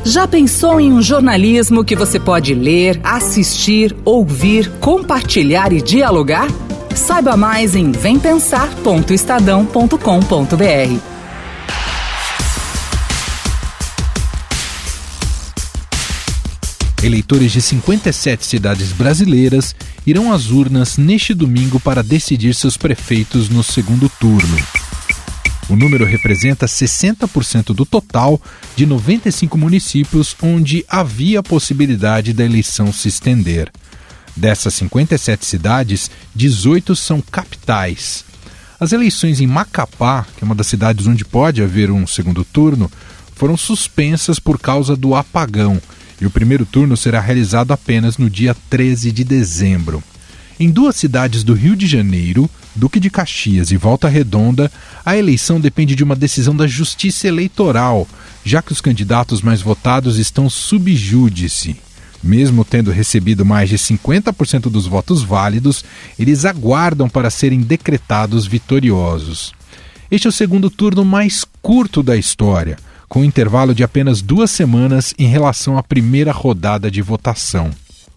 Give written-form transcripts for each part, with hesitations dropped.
Já pensou em um jornalismo que você pode ler, assistir, ouvir, compartilhar e dialogar? Saiba mais em vempensar.estadão.com.br. Eleitores de 57 cidades brasileiras irão às urnas neste domingo para decidir seus prefeitos no segundo turno. O número representa 60% do total de 95 municípios onde havia a possibilidade da eleição se estender. Dessas 57 cidades, 18 são capitais. As eleições em Macapá, que é uma das cidades onde pode haver um segundo turno, foram suspensas por causa do apagão, e o primeiro turno será realizado apenas no dia 13 de dezembro. Em duas cidades do Rio de Janeiro, Duque de Caxias e Volta Redonda, a eleição depende de uma decisão da Justiça Eleitoral, já que os candidatos mais votados estão sub júdice. Mesmo tendo recebido mais de 50% dos votos válidos, eles aguardam para serem decretados vitoriosos. Este é o segundo turno mais curto da história, com um intervalo de apenas 2 semanas em relação à primeira rodada de votação.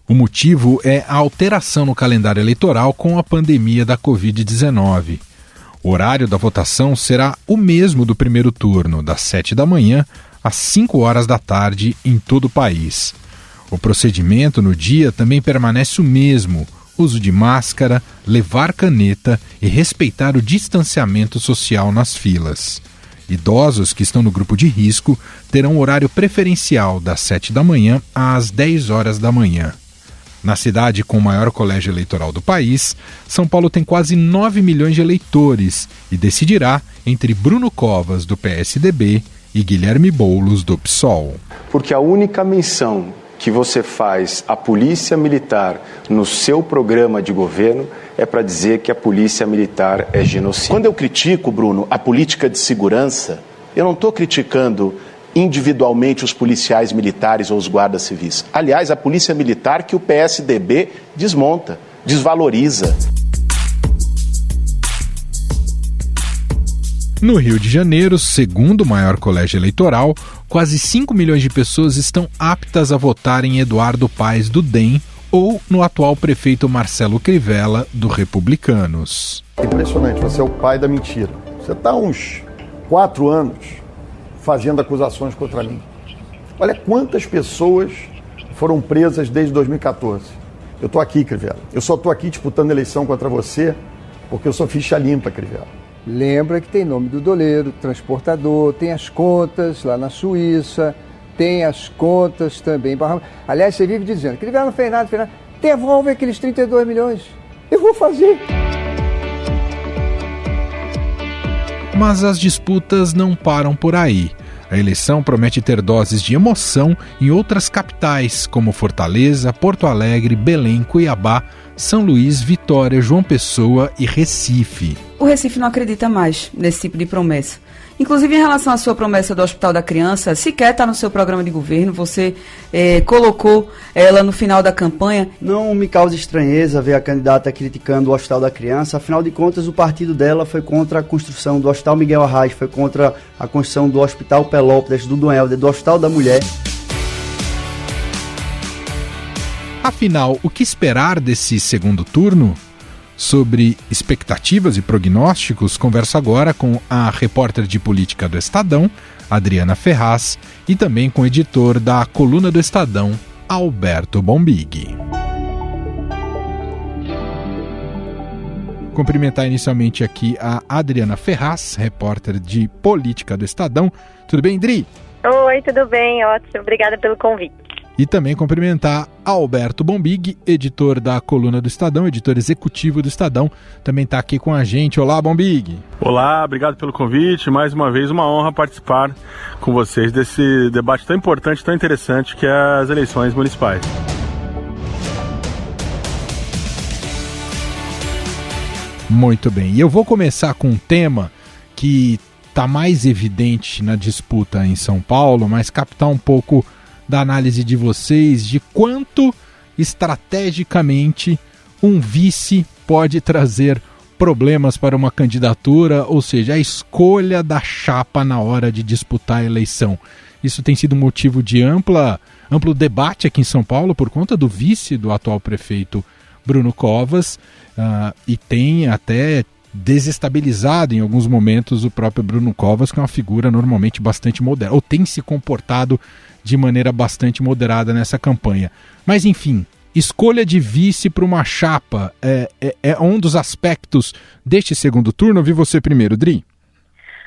O motivo é a alteração no calendário eleitoral com a pandemia da Covid-19. O horário da votação será o mesmo do primeiro turno, das 7 da manhã às 5 horas da tarde em todo o país. O procedimento no dia também permanece o mesmo: uso de máscara, levar caneta e respeitar o distanciamento social nas filas. Idosos que estão no grupo de risco terão horário preferencial das 7 da manhã às 10 horas da manhã. Na cidade com o maior colégio eleitoral do país, São Paulo tem quase 9 milhões de eleitores e decidirá entre Bruno Covas, do PSDB, e Guilherme Boulos, do PSOL. Porque a única menção que você faz à polícia militar no seu programa de governo é para dizer que a polícia militar é genocida. Quando eu critico, Bruno, a política de segurança, eu não estou criticando individualmente os policiais militares ou os guardas civis. Aliás, a polícia militar que o PSDB desmonta, desvaloriza. No Rio de Janeiro, segundo o maior colégio eleitoral, quase 5 milhões de pessoas estão aptas a votar em Eduardo Paes, do DEM, ou no atual prefeito Marcelo Crivella, do Republicanos. Impressionante, você é o pai da mentira. Você está há uns 4 anos fazendo acusações contra mim. Olha quantas pessoas foram presas desde 2014. Eu estou aqui, Crivella. Eu só estou aqui disputando eleição contra você porque eu sou ficha limpa, Crivella. Lembra que tem nome do doleiro, transportador, tem as contas lá na Suíça, tem as contas também. Aliás, você vive dizendo que Crivella não fez nada, devolve aqueles 32 milhões. Eu vou fazer. Mas as disputas não param por aí. A eleição promete ter doses de emoção em outras capitais, como Fortaleza, Porto Alegre, Belém, Cuiabá, São Luís, Vitória, João Pessoa e Recife. O Recife não acredita mais nesse tipo de promessa. Inclusive, em relação à sua promessa do Hospital da Criança, sequer está no seu programa de governo, você colocou ela no final da campanha. Não me causa estranheza ver a candidata criticando o Hospital da Criança, afinal de contas, o partido dela foi contra a construção do Hospital Miguel Arraes, foi contra a construção do Hospital Pelópolis, do Dom Helder, do Hospital da Mulher. Afinal, o que esperar desse segundo turno? Sobre expectativas e prognósticos, converso agora com a repórter de política do Estadão, Adriana Ferraz, e também com o editor da coluna do Estadão, Alberto Bombig. Cumprimentar inicialmente aqui a Adriana Ferraz, repórter de política do Estadão. Tudo bem, Dri? Oi, tudo bem, ótimo. Obrigada pelo convite. E também cumprimentar Alberto Bombig, editor da coluna do Estadão, editor executivo do Estadão, também está aqui com a gente. Olá, Bombig. Olá, obrigado pelo convite. Mais uma vez, uma honra participar com vocês desse debate tão importante, tão interessante, que é as eleições municipais. Muito bem. E eu vou começar com um tema que está mais evidente na disputa em São Paulo, mas captar um pouco da análise de vocês de quanto estrategicamente um vice pode trazer problemas para uma candidatura, ou seja, a escolha da chapa na hora de disputar a eleição. Isso tem sido motivo de amplo debate aqui em São Paulo por conta do vice do atual prefeito Bruno Covas, e tem até desestabilizado em alguns momentos o próprio Bruno Covas, que é uma figura normalmente bastante moderada, ou tem se comportado de maneira bastante moderada nessa campanha. Mas enfim, escolha de vice para uma chapa é um dos aspectos deste segundo turno. Eu vi você primeiro, Dri.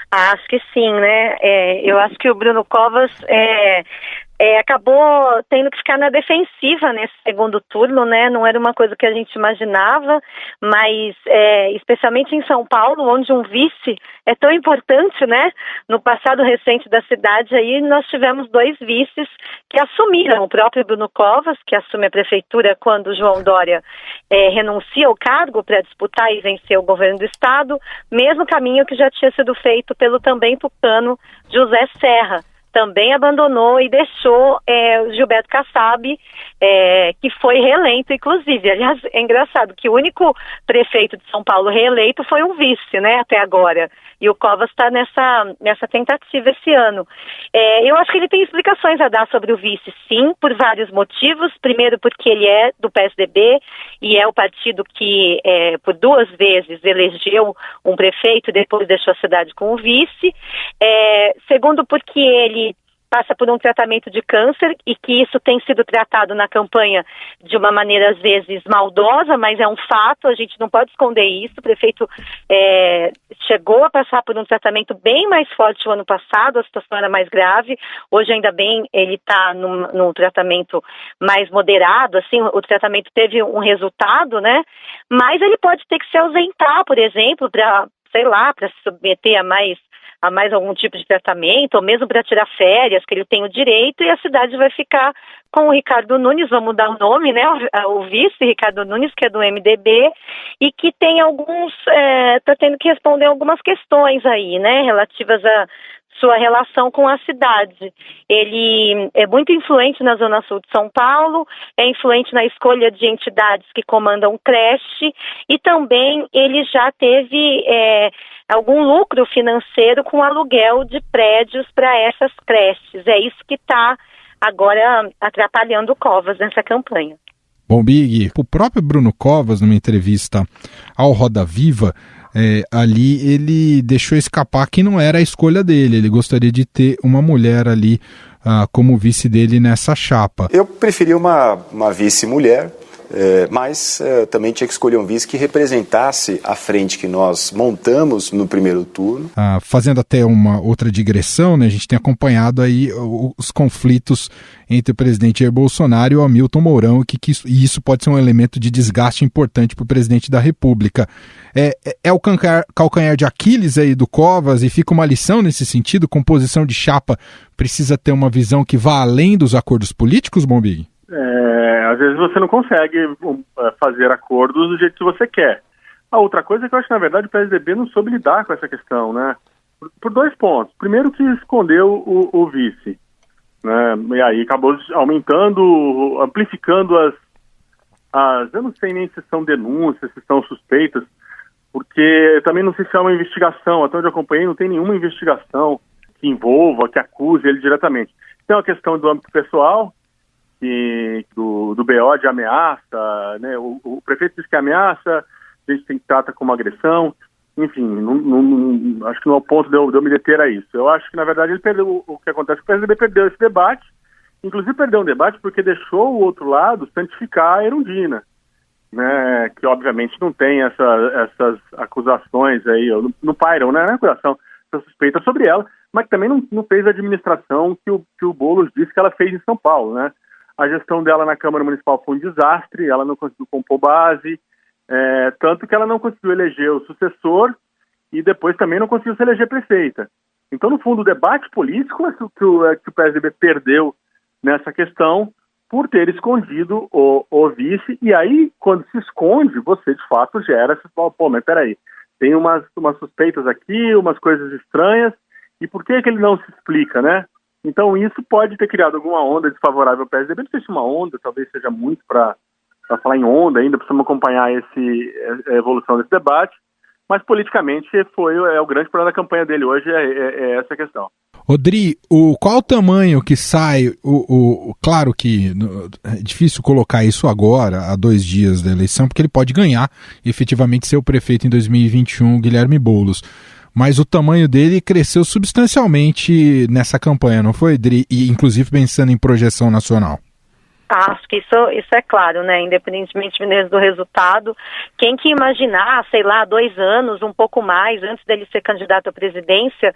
Acho que sim, né? Eu acho que o Bruno Covas acabou tendo que ficar na defensiva nesse segundo turno, né? Não era uma coisa que a gente imaginava, mas especialmente em São Paulo, onde um vice é tão importante, né? No passado recente da cidade, aí nós tivemos 2 vices que assumiram. O próprio Bruno Covas, que assume a prefeitura quando o João Dória renuncia ao cargo para disputar e vencer o governo do estado, mesmo caminho que já tinha sido feito pelo também tucano José Serra. Também abandonou e deixou o Gilberto Kassab, que foi reeleito, inclusive. Aliás, é engraçado que o único prefeito de São Paulo reeleito foi um vice, né, até agora. E o Covas está nessa tentativa esse ano. Eu acho que ele tem explicações a dar sobre o vice, sim, por vários motivos. Primeiro, porque ele é do PSDB e é o partido que, por 2 vezes, elegeu um prefeito e depois deixou a cidade com o vice. Segundo, porque ele passa por um tratamento de câncer e que isso tem sido tratado na campanha de uma maneira, às vezes, maldosa, mas é um fato, a gente não pode esconder isso. O prefeito chegou a passar por um tratamento bem mais forte o ano passado, a situação era mais grave. Hoje, ainda bem, ele está num tratamento mais moderado, assim, o tratamento teve um resultado, né? Mas ele pode ter que se ausentar, por exemplo, para se submeter a mais algum tipo de tratamento, ou mesmo para tirar férias, que ele tem o direito, e a cidade vai ficar com o Ricardo Nunes, vamos mudar o nome, né, o vice Ricardo Nunes, que é do MDB, e que tem está tendo que responder algumas questões aí, né, relativas a sua relação com a cidade. Ele é muito influente na Zona Sul de São Paulo, é influente na escolha de entidades que comandam creche, e também ele já teve algum lucro financeiro com aluguel de prédios para essas creches. É isso que está agora atrapalhando o Covas nessa campanha. Bom, Big, o próprio Bruno Covas, numa entrevista ao Roda Viva, ali ele deixou escapar que não era a escolha dele. Ele gostaria de ter uma mulher ali como vice dele nessa chapa. Eu preferia uma vice-mulher, mas também tinha que escolher um vice que representasse a frente que nós montamos no primeiro turno. Fazendo até uma outra digressão, né, a gente tem acompanhado aí os conflitos entre o presidente Jair Bolsonaro e o Hamilton Mourão, e isso pode ser um elemento de desgaste importante para o presidente da República. É o calcanhar de Aquiles aí do Covas, e fica uma lição nesse sentido? Composição de chapa precisa ter uma visão que vá além dos acordos políticos, Bombig? Às vezes você não consegue fazer acordos do jeito que você quer. A outra coisa é que eu acho que, na verdade, o PSDB não soube lidar com essa questão, né? Por 2 pontos. Primeiro, que escondeu o vice, né? E aí acabou aumentando, amplificando as... Eu não sei nem se são denúncias, se são suspeitas, porque também não sei se é uma investigação. Até onde eu acompanhei, não tem nenhuma investigação que envolva, que acuse ele diretamente. Tem uma questão do âmbito pessoal, do BO de ameaça, né? O prefeito diz que ameaça, a gente trata como agressão, enfim, acho que não é o ponto de eu me deter a isso. Eu acho que, na verdade, ele perdeu. O que acontece é que o PSDB perdeu esse debate, inclusive perdeu um debate porque deixou o outro lado santificar a Erundina, né? Que obviamente não tem essas acusações aí, não pairam, né? Não é acusação, essa suspeita sobre ela, mas que também não fez a administração que o Boulos disse que ela fez em São Paulo, né? A gestão dela na Câmara Municipal foi um desastre, ela não conseguiu compor base, tanto que ela não conseguiu eleger o sucessor e depois também não conseguiu se eleger prefeita. Então, no fundo, o debate político é que o PSDB perdeu nessa questão por ter escondido o vice, e aí, quando se esconde, você de fato gera, você fala, mas peraí, tem umas suspeitas aqui, umas coisas estranhas, e por que ele não se explica, né? Então, isso pode ter criado alguma onda desfavorável ao PSDB. Não sei se uma onda, talvez seja muito para falar em onda ainda, precisamos acompanhar a evolução desse debate, mas politicamente é o grande problema da campanha dele hoje, é essa questão. Rodri, qual o tamanho que sai, claro que é difícil colocar isso agora, há 2 dias da eleição, porque ele pode ganhar e efetivamente ser o prefeito em 2021, Guilherme Boulos. Mas o tamanho dele cresceu substancialmente nessa campanha, não foi, Rodri? E inclusive pensando em projeção nacional. Acho que isso é claro, né? Independentemente do resultado, quem que imaginar, sei lá, 2 anos, um pouco mais, antes dele ser candidato à presidência,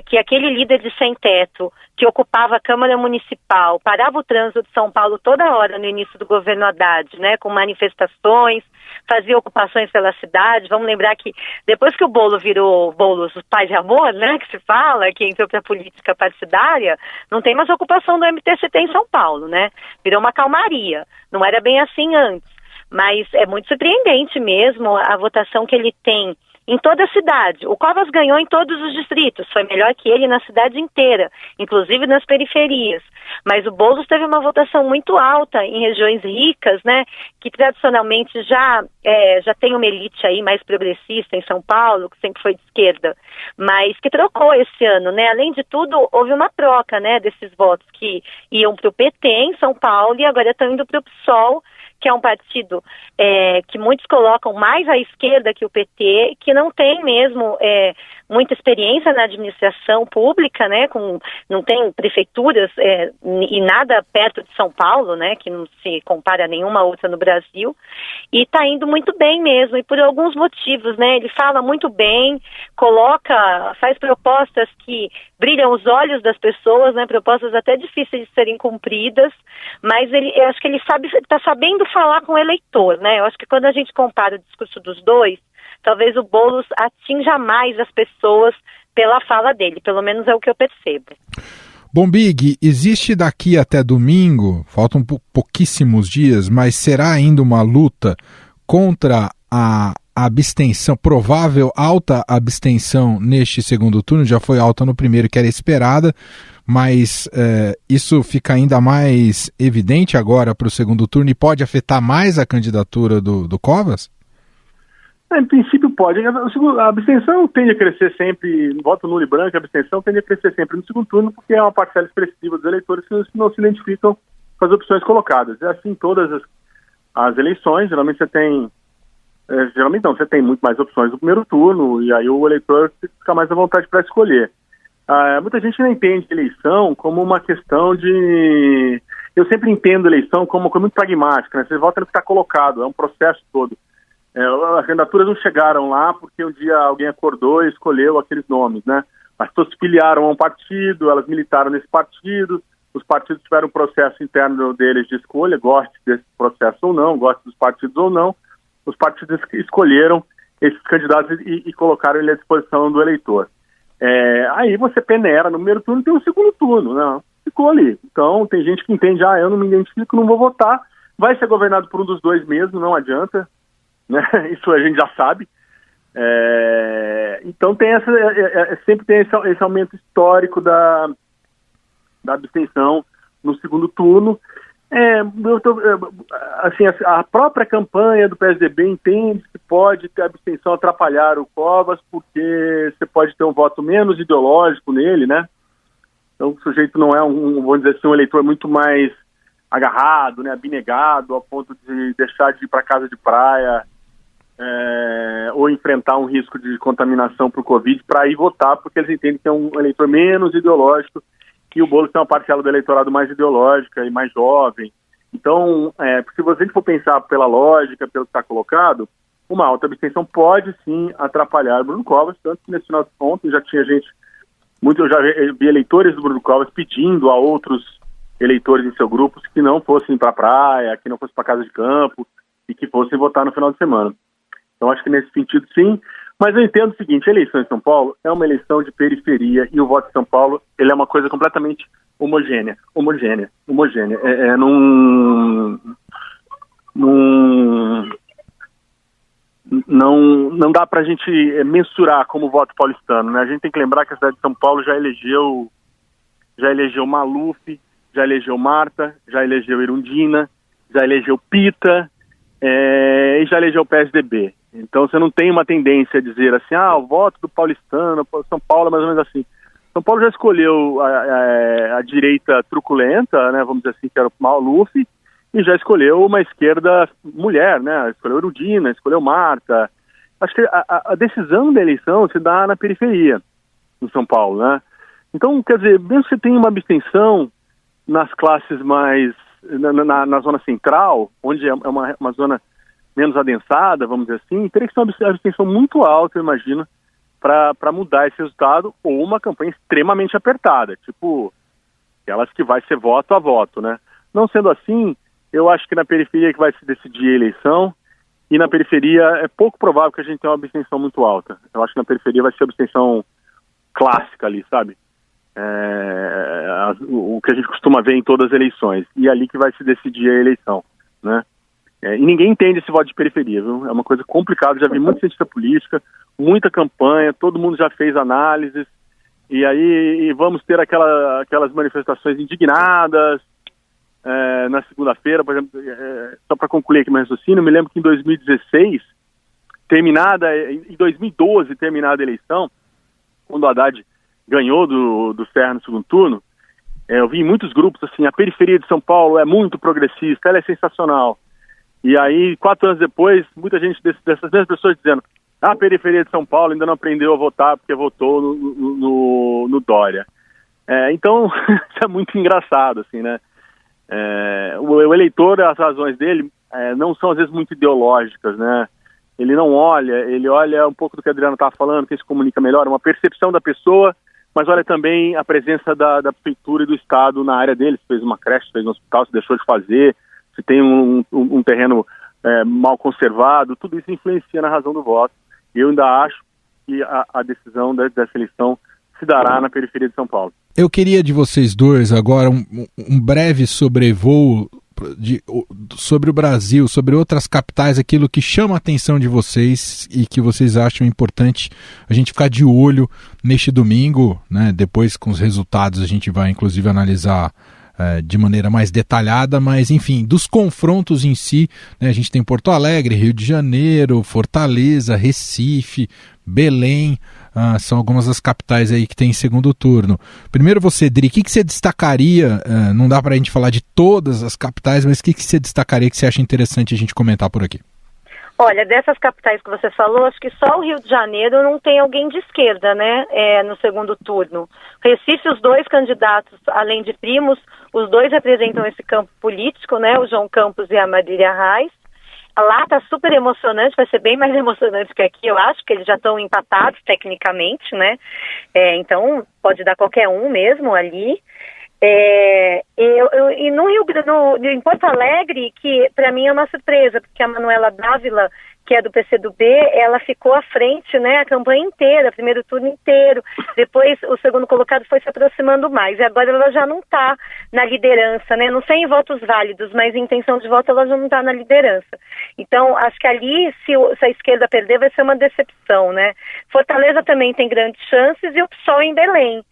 que aquele líder de sem teto, que ocupava a Câmara Municipal, parava o trânsito de São Paulo toda hora no início do governo Haddad, né? Com manifestações, fazia ocupações pela cidade. Vamos lembrar que depois que o Boulos virou o pai de amor, né? Que se fala, que entrou para a política partidária, não tem mais ocupação do MTST em São Paulo, né? Virou uma calmaria. Não era bem assim antes. Mas é muito surpreendente mesmo a votação que ele tem em toda a cidade. O Covas ganhou em todos os distritos, foi melhor que ele na cidade inteira, inclusive nas periferias. Mas o Boulos teve uma votação muito alta em regiões ricas, né, que tradicionalmente já tem uma elite aí mais progressista em São Paulo, que sempre foi de esquerda, mas que trocou esse ano, né? Além de tudo, houve uma troca, né, desses votos que iam para o PT em São Paulo e agora estão indo para o PSOL, que é um partido que muitos colocam mais à esquerda que o PT, que não tem mesmo muita experiência na administração pública, né, não tem prefeituras e nada perto de São Paulo, né, que não se compara a nenhuma outra no Brasil, e está indo muito bem mesmo, e por alguns motivos, né, ele fala muito bem, faz propostas que brilham os olhos das pessoas, né, propostas até difíceis de serem cumpridas, mas eu acho que ele está sabendo falar com o eleitor, né, eu acho que quando a gente compara o discurso dos dois, talvez o Boulos atinja mais as pessoas pela fala dele, pelo menos é o que eu percebo. Bom, Big, existe daqui até domingo, faltam pouquíssimos dias, mas será ainda uma luta contra a abstenção, provável alta abstenção neste segundo turno, já foi alta no primeiro, que era esperada, mas isso fica ainda mais evidente agora para o segundo turno e pode afetar mais a candidatura do Covas? Em princípio pode. A abstenção tende a crescer sempre, voto nulo e branco, a abstenção tende a crescer sempre no segundo turno, porque é uma parcela expressiva dos eleitores que não se identificam com as opções colocadas. É assim em todas as eleições, geralmente você tem muito mais opções no primeiro turno, e aí o eleitor fica mais à vontade para escolher. Muita gente não entende eleição como uma questão de... Eu sempre entendo eleição como uma coisa muito pragmática, né? Você vota no que está colocado, é um processo todo. As candidaturas não chegaram lá porque um dia alguém acordou e escolheu aqueles nomes, né? As pessoas se filiaram a um partido, elas militaram nesse partido, os partidos tiveram um processo interno deles de escolha, goste desse processo ou não, goste dos partidos ou não, os partidos escolheram esses candidatos e colocaram ele à disposição do eleitor. Aí você peneira no primeiro turno, tem um segundo turno, né? Ficou ali. Então tem gente que entende, eu não me identifico, não vou votar, vai ser governado por um dos dois mesmo, não adianta. Né? Isso a gente já sabe. Então tem sempre tem esse aumento histórico da abstenção no segundo turno. A própria campanha do PSDB entende que pode ter abstenção atrapalhar o Covas, porque você pode ter um voto menos ideológico nele, né? Então o sujeito não é vamos dizer assim, um eleitor muito mais agarrado, né, abnegado, ao ponto de deixar de ir para casa de praia ou enfrentar um risco de contaminação por Covid para ir votar, porque eles entendem que é um eleitor menos ideológico, que o Boulos tem uma parcela do eleitorado mais ideológica e mais jovem. Então, se você for pensar pela lógica, pelo que está colocado, uma alta abstenção pode sim atrapalhar o Bruno Covas, tanto que nesse final de contas já tinha gente, eu já vi eleitores do Bruno Covas pedindo a outros eleitores em seu grupo que não fossem para a praia, que não fossem para casa de campo e que fossem votar no final de semana. Então acho que nesse sentido sim, mas eu entendo o seguinte, a eleição em São Paulo é uma eleição de periferia e o voto em São Paulo ele é uma coisa completamente homogênea. Não dá pra gente mensurar como o voto paulistano, né? A gente tem que lembrar que a cidade de São Paulo já elegeu Maluf, já elegeu Marta, já elegeu Erundina, já elegeu Pita e já elegeu o PSDB. Então você não tem uma tendência a dizer assim, o voto do paulistano, São Paulo é mais ou menos assim. São Paulo já escolheu a direita truculenta, né, vamos dizer assim, que era o Maluf, e já escolheu uma esquerda mulher, né, escolheu Erundina, escolheu Marta. Acho que a decisão da eleição se dá na periferia, em São Paulo, né. Então, quer dizer, mesmo que você tenha uma abstenção nas classes mais, na zona central, onde é uma zona menos adensada, vamos dizer assim, teria que ser uma abstenção muito alta, eu imagino, para mudar esse resultado, ou uma campanha extremamente apertada, tipo aquelas que vai ser voto a voto, né? Não sendo assim, eu acho que na periferia que vai se decidir a eleição, e na periferia é pouco provável que a gente tenha uma abstenção muito alta. Eu acho que na periferia vai ser abstenção clássica ali, sabe? O que a gente costuma ver em todas as eleições, e é ali que vai se decidir a eleição, né? E ninguém entende esse voto de periferia, viu? É uma coisa complicada, já vi muita cientista política, muita campanha, todo mundo já fez análises, e aí vamos ter aquelas manifestações indignadas na segunda-feira, por exemplo, só para concluir aqui meu raciocínio, me lembro que em 2016, em 2012, terminada a eleição, quando o Haddad ganhou do Serra no segundo turno, eu vi em muitos grupos assim, a periferia de São Paulo é muito progressista, ela é sensacional. E aí, 4 anos depois, muita gente dessas mesmas pessoas dizendo: a periferia de São Paulo ainda não aprendeu a votar porque votou no Dória. Então, isso é muito engraçado, assim, né? O eleitor, as razões dele não são, às vezes, muito ideológicas, né? Ele não olha, ele olha um pouco do que a Adriana estava falando, quem se comunica melhor, uma percepção da pessoa, mas olha também a presença da prefeitura e do Estado na área dele. Se fez uma creche, se fez um hospital, se deixou de fazer, se tem um terreno mal conservado, tudo isso influencia na razão do voto. E eu ainda acho que a decisão dessa eleição se dará na periferia de São Paulo. Eu queria de vocês dois agora um breve sobrevoo sobre o Brasil, sobre outras capitais, aquilo que chama a atenção de vocês e que vocês acham importante a gente ficar de olho neste domingo, né? Depois, com os resultados, a gente vai inclusive analisar de maneira mais detalhada, mas enfim, dos confrontos em si, né, a gente tem Porto Alegre, Rio de Janeiro, Fortaleza, Recife, Belém, são algumas das capitais aí que tem em segundo turno. Primeiro você, Dri, o que você destacaria, não dá para a gente falar de todas as capitais, mas o que você destacaria que você acha interessante a gente comentar por aqui? Olha, dessas capitais que você falou, acho que só o Rio de Janeiro não tem alguém de esquerda, né, no segundo turno. Recife, os 2 candidatos, além de primos, os 2 representam esse campo político, né, o João Campos e a Marília Reis. Lá está super emocionante, vai ser bem mais emocionante que aqui, eu acho, que eles já estão empatados tecnicamente, né, então pode dar qualquer um mesmo ali. E no em Porto Alegre, que para mim é uma surpresa, porque a Manuela Dávila, que é do PCdoB, ela ficou à frente, né, a campanha inteira, primeiro turno inteiro, depois o segundo colocado foi se aproximando mais, e agora ela já não está na liderança, né, não sei em votos válidos, mas em intenção de voto ela já não está na liderança. Então, acho que ali, se a esquerda perder, vai ser uma decepção, né. Fortaleza também tem grandes chances, e o PSOL em Belém.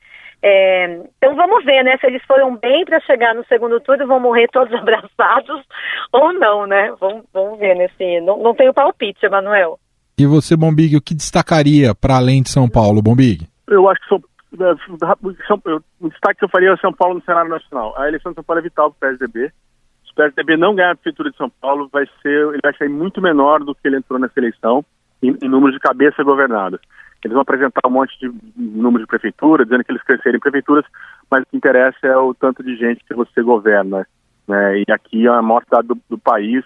Então vamos ver, né, se eles foram bem para chegar no segundo turno, vão morrer todos abraçados ou não, né, vamos ver não tenho palpite, Emanuel. E você, Bombig, o que destacaria para além de São Paulo, Bombig? Eu acho que o destaque que eu faria é São Paulo no cenário nacional. A eleição de São Paulo é vital para o PSDB. Se o PSDB não ganhar a prefeitura de São Paulo, ele vai sair muito menor do que ele entrou nessa eleição em número de cabeça governada. Eles vão apresentar um monte de número de prefeitura, dizendo que eles crescerem em prefeituras, mas o que interessa é o tanto de gente que você governa, né? E aqui é a maior cidade do país.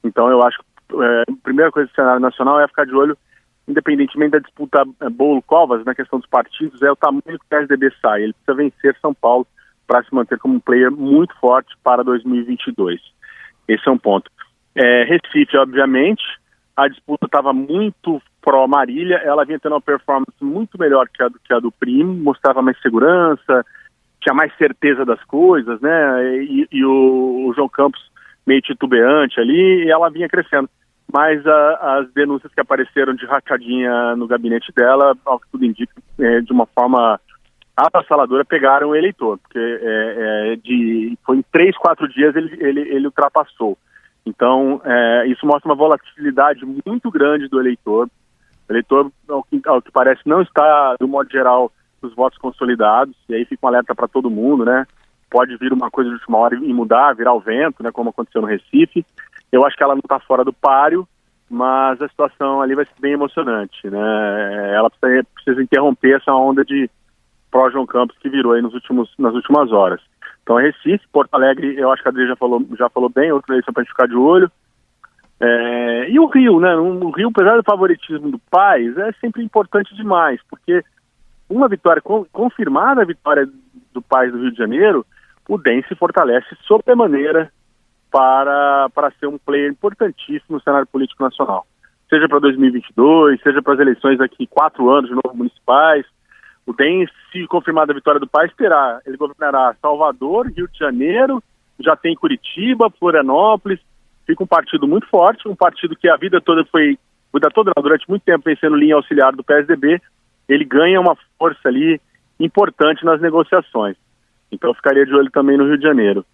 Então eu acho que a primeira coisa do cenário nacional é ficar de olho, independentemente da disputa Bolo-Covas, na questão dos partidos, é o tamanho que o PSDB sai. Ele precisa vencer São Paulo para se manter como um player muito forte para 2022. Esse é um ponto. Recife, obviamente, a disputa estava muito pró-Marília, ela vinha tendo uma performance muito melhor que a do Primo, mostrava mais segurança, tinha mais certeza das coisas, né, e o João Campos meio titubeante ali, e ela vinha crescendo. Mas as denúncias que apareceram de rachadinha no gabinete dela, ao que tudo indica, de uma forma avassaladora, pegaram o eleitor, porque foi em 3, 4 dias ele ultrapassou. Então, isso mostra uma volatilidade muito grande do eleitor. O eleitor, ao que parece, não está, do modo geral, os votos consolidados, e aí fica um alerta para todo mundo, né? Pode vir uma coisa de última hora e mudar, virar o vento, né? Como aconteceu no Recife. Eu acho que ela não está fora do páreo, mas a situação ali vai ser bem emocionante, né? Ela precisa interromper essa onda de pró-João Campos que virou aí nas últimas horas. Então é Recife, Porto Alegre, eu acho que a Adri já falou bem, outra eleição para a gente ficar de olho. E o Rio, né? O Rio, apesar do favoritismo do Paes, é sempre importante demais, porque uma vitória, confirmada a vitória do Paes do Rio de Janeiro, o DEM se fortalece sobremaneira para ser um player importantíssimo no cenário político nacional. Seja para 2022, seja para as eleições daqui 4 anos de novo municipais. O DEM, se confirmada a vitória do Paes, ele governará Salvador, Rio de Janeiro, já tem Curitiba, Florianópolis. Fica um partido muito forte, um partido que a vida toda durante muito tempo vem sendo linha auxiliar do PSDB. Ele ganha uma força ali importante nas negociações. Então eu ficaria de olho também no Rio de Janeiro.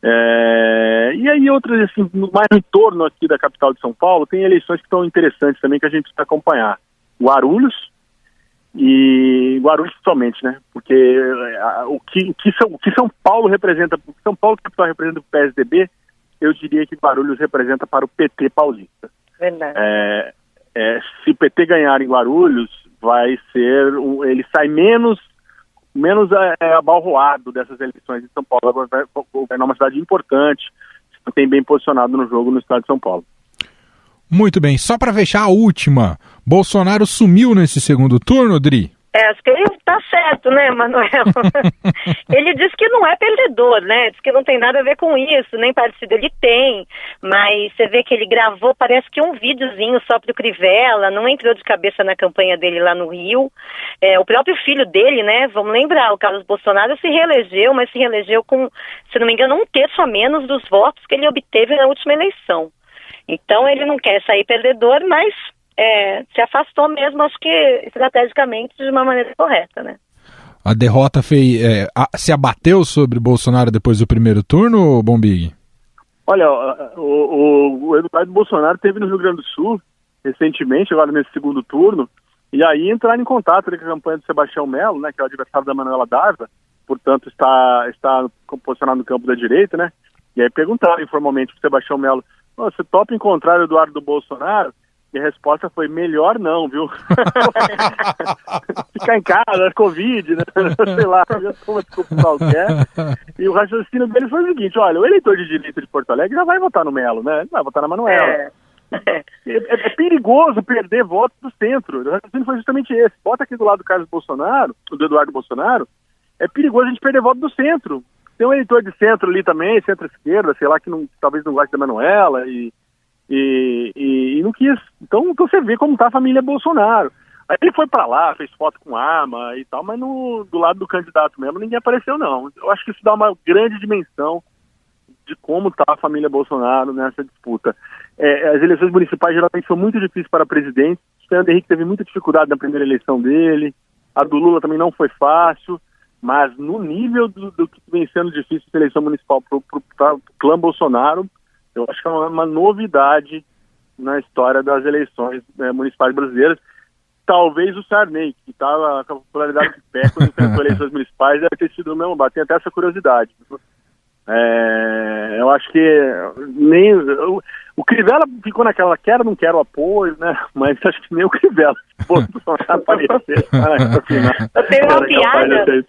E aí outras, assim, mais no entorno aqui da capital de São Paulo, tem eleições que estão interessantes também que a gente precisa acompanhar. Guarulhos somente, né? Porque o que São Paulo representa, o que São Paulo capital representa o PSDB, eu diria que Guarulhos representa para o PT paulista. Verdade. Se o PT ganhar em Guarulhos, ele sai menos abalroado dessas eleições em São Paulo. É uma cidade importante, tem bem posicionado no jogo no estado de São Paulo. Muito bem, só para fechar a última, Bolsonaro sumiu nesse segundo turno, Dri? Acho que ele tá certo, né, Manuel? Ele diz que não é perdedor, né? Diz que não tem nada a ver com isso, nem partido ele tem, mas você vê que ele gravou, parece que um videozinho só pro Crivella, não entrou de cabeça na campanha dele lá no Rio. O próprio filho dele, né, vamos lembrar, o Carlos Bolsonaro se reelegeu, mas se reelegeu com, se não me engano, 1/3 a menos dos votos que ele obteve na última eleição. Então ele não quer sair perdedor, mas se afastou mesmo, acho que estrategicamente, de uma maneira correta, né? A derrota se abateu sobre Bolsonaro depois do primeiro turno, Bombig? Olha, o Eduardo Bolsonaro esteve no Rio Grande do Sul recentemente, agora nesse segundo turno, e aí entraram em contato com a campanha do Sebastião Melo, né, que é o adversário da Manuela Dávila, portanto está posicionado no campo da direita, né? E aí perguntaram informalmente para o Sebastião Melo: você topa encontrar o Eduardo Bolsonaro? E a resposta foi: melhor não, viu? Ficar em casa, Covid, né? Sei lá, uma desculpa qualquer. E o raciocínio dele foi o seguinte: olha, o eleitor de direita de Porto Alegre já vai votar no Melo, né? Ele vai votar na Manuela. É perigoso perder votos do centro. O raciocínio foi justamente esse: bota aqui do lado do Carlos Bolsonaro, do Eduardo Bolsonaro, é perigoso a gente perder voto do centro. Tem um eleitor de centro ali também, centro-esquerda, sei lá, que talvez não goste da Manuela e não quis. Então você vê como tá a família Bolsonaro. Aí ele foi para lá, fez foto com arma e tal, mas do lado do candidato mesmo ninguém apareceu, não. Eu acho que isso dá uma grande dimensão de como tá a família Bolsonaro nessa disputa. As eleições municipais geralmente são muito difíceis para presidente. O Fernando Henrique teve muita dificuldade na primeira eleição dele, a do Lula também não foi fácil, mas no nível do que vem sendo difícil essa eleição municipal para o clã Bolsonaro, eu acho que é uma novidade na história das eleições municipais brasileiras. Talvez o Sarney, que estava com a popularidade de pé quando enfrentou eleições municipais, deve ter sido o mesmo. Tem até essa curiosidade. Eu acho que nem o Crivella ficou naquela quero, não quero apoio, né? Mas acho que nem o Crivella aparecer. Eu tenho uma piada.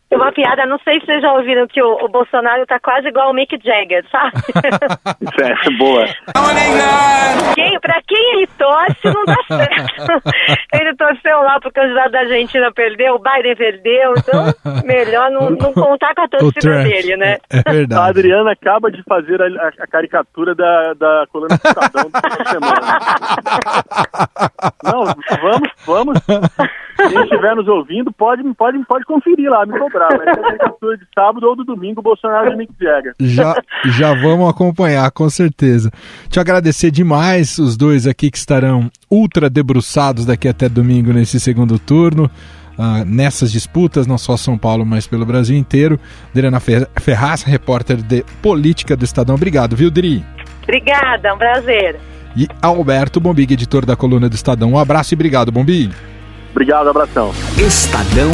Tem uma piada, não sei se vocês já ouviram, que o Bolsonaro tá quase igual ao Mick Jagger, sabe? Isso é boa. Pra quem ele torce, não dá certo. Ele torceu lá pro candidato da Argentina, perdeu, o Biden perdeu, então melhor não contar com a torcida dele, né? É verdade. A Adriana acaba de fazer a caricatura da coluna do Estadão da semana. Não, vamos. Quem estiver nos ouvindo, pode conferir lá, me cobrar. Mas é a caricatura de sábado ou do domingo, Bolsonaro e Mick Jagger. Já vamos acompanhar, com certeza. Te agradecer demais os dois aqui que estarão ultra debruçados daqui até domingo nesse segundo turno. Nessas disputas, não só São Paulo, mas pelo Brasil inteiro. Adriana Ferraz, repórter de política do Estadão. Obrigado, viu, Dri? Obrigada, um prazer. E Alberto Bombig, editor da coluna do Estadão. Um abraço e obrigado, Bombig. Obrigado, abração. Estadão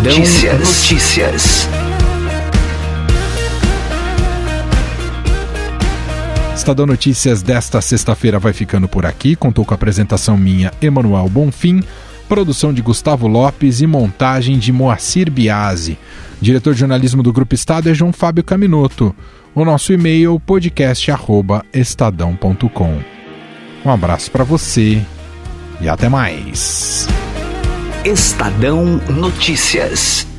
Notícias. Estadão Notícias desta sexta-feira vai ficando por aqui. Contou com a apresentação minha, Emanuel Bonfim, produção de Gustavo Lopes e montagem de Moacir Biasi. Diretor de jornalismo do Grupo Estado é João Fábio Caminoto. O nosso e-mail podcast@estadão.com. Um abraço para você e até mais. Estadão Notícias.